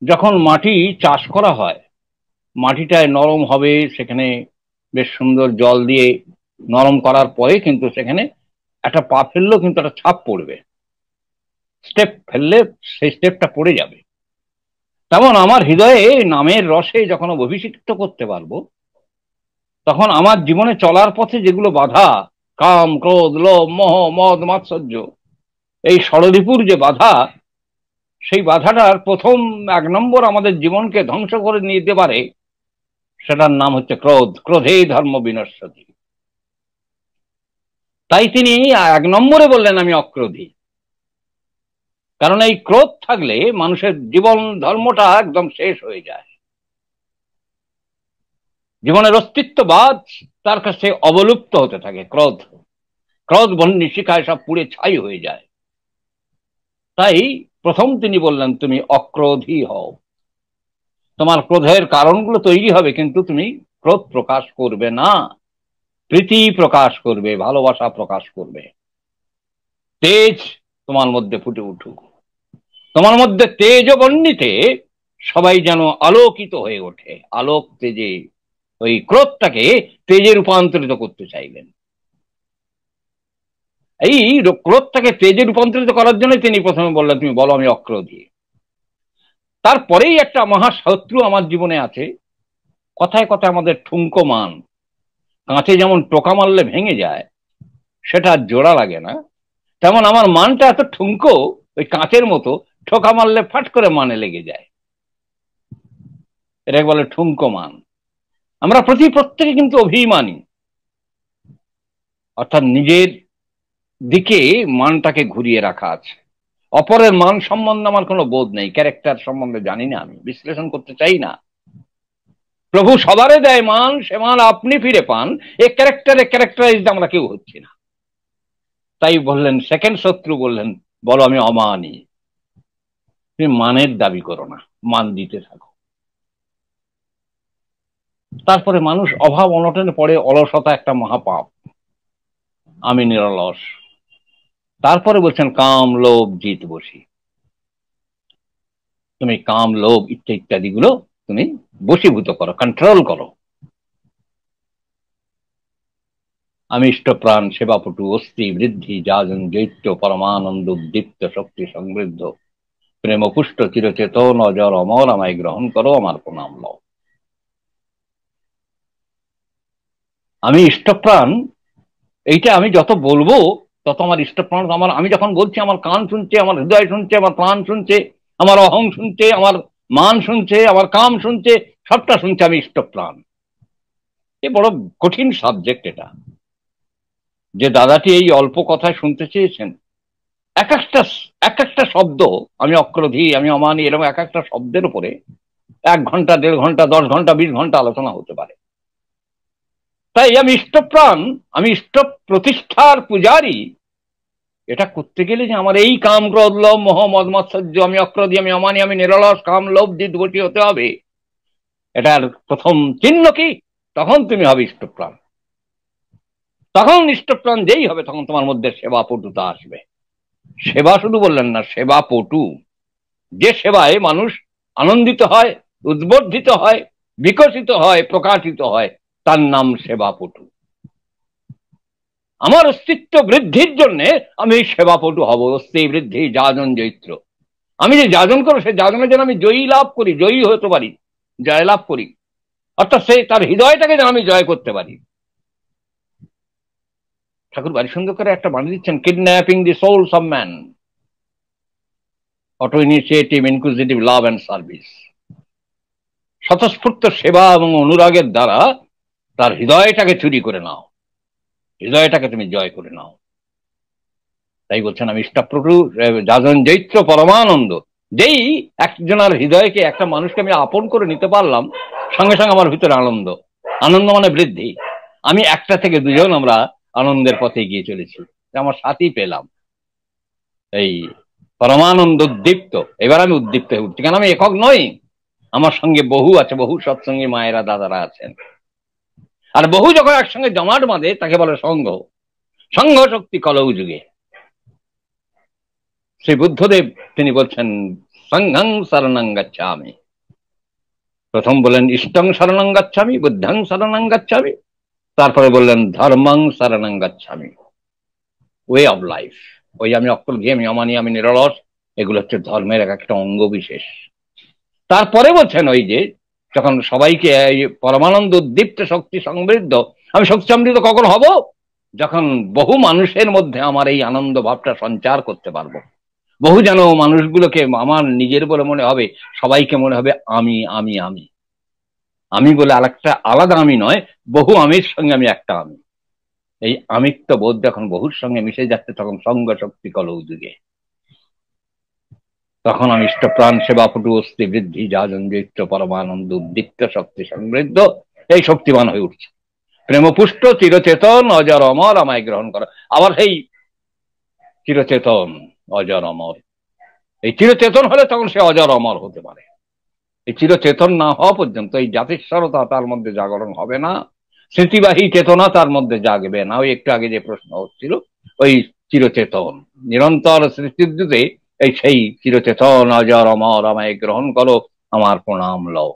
যখন মাটি চাষ করা হয়, মাটিটায় নরম হবে, সেখানে বেশ সুন্দর জল দিয়ে নরম করার পরে কিন্তু সেখানে একটা পা ফেললেও কিন্তু একটা ছাপ পড়বে, স্টেপ ফেললে সেই স্টেপটা পড়ে যাবে। তেমন আমার হৃদয়ে নামের রসে যখন অভিষিক্ত করতে পারবো, তখন আমার জীবনে চলার পথে যেগুলো বাধা, কাম ক্রোধ লোভ মোহ মদ মাৎসর্য, এই ষড়রিপুর যে বাধা, সেই বাধাটার প্রথম 1 নম্বর আমাদের জীবনকে ধ্বংস করে নিয়ে যেতে পারে, সেটার নাম হচ্ছে ক্রোধ। ক্রোধেই ধর্ম বিনশ্যতি। তাই তিনি 1 নম্বরে বললেন আমি অক্রোধী। কারণ এই ক্রোধ থাকলে মানুষের জীবন ধর্মটা একদম শেষ হয়ে যায়, জীবনের অস্তিত্ববাদ তার কাছে অবলুপ্ত হতে থাকে। ক্রোধ ক্রোধ বহ্নি শিখায় সব পুড়ে ছাই হয়ে যায়। তাই প্রথম তিনি বললেন তুমি অক্রোধী হও। তোমার ক্রোধের কারণগুলো তৈরি হবে, কিন্তু তুমি ক্রোধ প্রকাশ করবে না, প্রীতি প্রকাশ করবে, ভালোবাসা প্রকাশ করবে। তেজ তোমার মধ্যে ফুটে উঠুক, তোমার মধ্যে তেজ বর্ণিতে সবাই যেন আলোকিত হয়ে ওঠে। আলোক তেজে ওই ক্রোধটাকে তেজে রূপান্তরিত করতে চাইলেন। এই ক্রোধটাকে তেজে রূপান্তরিত করার জন্য তিনি প্রথমে বললেন তুমি বলো আমি অক্রোধী। তারপরেই একটা মহাশত্রু আমার জীবনে আছে, কথায় কথায় আমাদের ঠুনকো মান। কাঁচে যেমন টোকা মারলে ভেঙে যায়, সেটা জোড়া লাগে না, তেমন আমার মানটা এত ঠুনকো, ওই কাঁচের মতো, ঠোকা মারলে ফাট করে মানে লেগে যায়। এটাকে বলে ঠুনকো মান। আমরা প্রত্যেকে কিন্তু অভিমানী, অর্থাৎ নিজের দিকে মানটাকে ঘুরিয়ে রাখা আছে। অপরের মান সম্বন্ধে আমার কোনো বোধ নেই, ক্যারেক্টার সম্বন্ধে জানি না, আমি বিশ্লেষণ করতে চাই না। প্রভু সবারে দেয় মান, সে মান আপনি ফিরে পান। এ ক্যারেক্টারাইজড আমরা কেউ হচ্ছি না। তাই বললেন, সেকেন্ড শত্রু বললেন বলো আমি অমানি। তুমি মানের দাবি করো না, মান দিতে থাকো। তারপরে মানুষ অভাব অনটনে পড়ে, অলসতা একটা মহাপাপ, আমি নিরলস। তারপরে বলছেন কাম লোভ জিত বসি। তুমি কাম লোভ ইত্যাদি গুলো তুমি বশীভূত করো, কন্ট্রোল করো। আমি ইষ্টপ্রাণ সেবাপটু অস্থি বৃদ্ধি যাজন জৈত্য পরমানন্দ উদ্দীপ্ত শক্তি সমৃদ্ধ প্রেম পুষ্ট চিরচেতন অজর অমর, আমায় গ্রহণ করো, আমার প্রণাম লও। আমি ইষ্টপ্রাণ, এইটা আমি যত বলবো তত আমার ইষ্টপ্রাণ, আমি যখন বলছি আমার কান শুনছে, আমার হৃদয় শুনছে, আমার প্রাণ শুনছে, আমার অহং শুনছে, আমার মান শুনছে, আমার কাম শুনছে, সবটা শুনছে আমি ইষ্টপ্রাণ। এ বড় কঠিন সাবজেক্ট এটা, যে দাদাটি এই অল্প কথায় শুনতে চেয়েছেন। এক একটা শব্দ, আমি অক্রোধী, আমি অমানি, এরকম এক একটা শব্দের উপরে 1 ঘন্টা 1.5 ঘন্টা 10 ঘন্টা 20 ঘন্টা আলোচনা হতে পারে। তাই আমি ইষ্টপ্রাণ, আমি ইষ্ট প্রতিষ্ঠার পূজারী। এটা করতে গেলে যে আমার এই কাম ক্রোধ লোভ মোহ মদ মাৎসর্য, আমি অক্রোধী, আমি অমানি, আমি নিরলস, কাম লোভ জিত বশী হতে হবে, এটার প্রথম চিহ্ন কি? তখন তুমি হবে ইষ্টপ্রাণ। তখন ইষ্টপ্রাণ যেই হবে, তখন তোমার মধ্যে সেবা পটুতা আসবে। সেবা শুধু বললেন না, সেবা পটু। যে সেবায় মানুষ আনন্দিত হয়, উদ্বর্ধিত হয়, বিকশিত হয়, প্রকাশিত হয়, তার নাম সেবা পটু। আমার অস্তিত্ব বৃদ্ধির জন্য আমি সেবাপটু হব। অস্তি বৃদ্ধি যাজন জৈত্র। আমি যে যাজন করো, সে যাজনের জন্য আমি জয়ী লাভ করি, জয়ী হতে পারি, জয় লাভ করি, অর্থাৎ সে তার হৃদয়টাকে যেন আমি জয় করতে পারি। ঠাকুর বাড়ি সুন্দর করে একটা বানিয়ে দিচ্ছেন, kidnapping the souls of man, auto initiative inclusive love and service. স্বতঃস্ফূর্ত সেবা এবং অনুরাগের দ্বারা তার হৃদয়টাকে চুরি করে নাও, হৃদয়টাকে তুমি জয় করে নাও। তাই বলছেন আমি ইষ্টপ্রভু যাজন জৈত্র পরমানন্দ। যেই একজনের হৃদয়কে, একটা মানুষকে আমি আপন করে নিতে পারলাম, সঙ্গে সঙ্গে আমার ভিতরে আনন্দ। আনন্দ মানে বৃদ্ধি। আমি একটা থেকে দুজন আমরা আনন্দের পথে গিয়ে চলেছি, আমার সাথী পেলাম। এই পরমানন্দ উদ্দীপ্ত। এবার আমি উদ্দীপ্ত হয়ে উঠছি, কেন আমি একক নই, আমার সঙ্গে বহু আছে, বহু সৎসঙ্গী মায়েরা দাদারা আছেন। আর বহু যখন একসঙ্গে জমাট বাঁধে তাকে বলে সংঘ। সংঘ শক্তি কলৌ যুগে। শ্রী বুদ্ধদেব তিনি বলছেন সংঘং শরণং গচ্ছামি। প্রথম বললেন ইষ্টং শরণং গচ্ছামি, বুদ্ধং শরণং গচ্ছামি, তারপরে বললেন ধর্মং শরণং গচ্ছামি, ওয়ে অফ লাইফ। ওই আমি অক্কল ঘিয়ে আমি অমানি আমি নিরলস, এগুলো হচ্ছে ধর্মের এক একটা অঙ্গ বিশেষ। তারপরে বলছেন ওই যে যখন সবাইকে এই পরমানন্দ উদ্দীপ্ত শক্তি সমৃদ্ধ, আমি শক্তি সমৃদ্ধ কখন হব? যখন বহু মানুষের মধ্যে আমার এই আনন্দ ভাবটা সঞ্চার করতে পারবো। বহু যেন মানুষগুলোকে আমার নিজের বলে মনে হবে, সবাইকে মনে হবে আমি আমি আমি, আমি বলে আরেকটা আলাদা আমি নয়, বহু আমির সঙ্গে আমি একটা আমি। এই আমিত্ব বোধ যখন বহুর সঙ্গে মিশে যাচ্ছে, তখন সঙ্গ শক্তি কলৌ যুগে, তখন আমি ইষ্টপ্রাণ সেবা পটু অস্থি বৃদ্ধি যাজঞ্জিত্র পরমানন্দ উদ্দীপ্ত শক্তি সমৃদ্ধ এই শক্তিমান হয়ে উঠছে। প্রেমপুষ্ট চিরচেতন অজর অমর আমায় গ্রহণ করো। আবার সেই চিরচেতন অজর অমর, এই চিরচেতন হলে তখন সে অজর অমর হতে পারে। এই চিরচেতন না হওয়া পর্যন্ত এই জাতিস্বরতা তার মধ্যে জাগরণ হবে না, স্মৃতিবাহী চেতনা তার মধ্যে জাগবে না। ওই একটু আগে যে প্রশ্ন হচ্ছিল, ওই চিরচেতন নিরন্তর স্মৃতিতে এই সেই চিরচেতন অজর অমর আমায় গ্রহণ করো, আমার প্রণাম লও।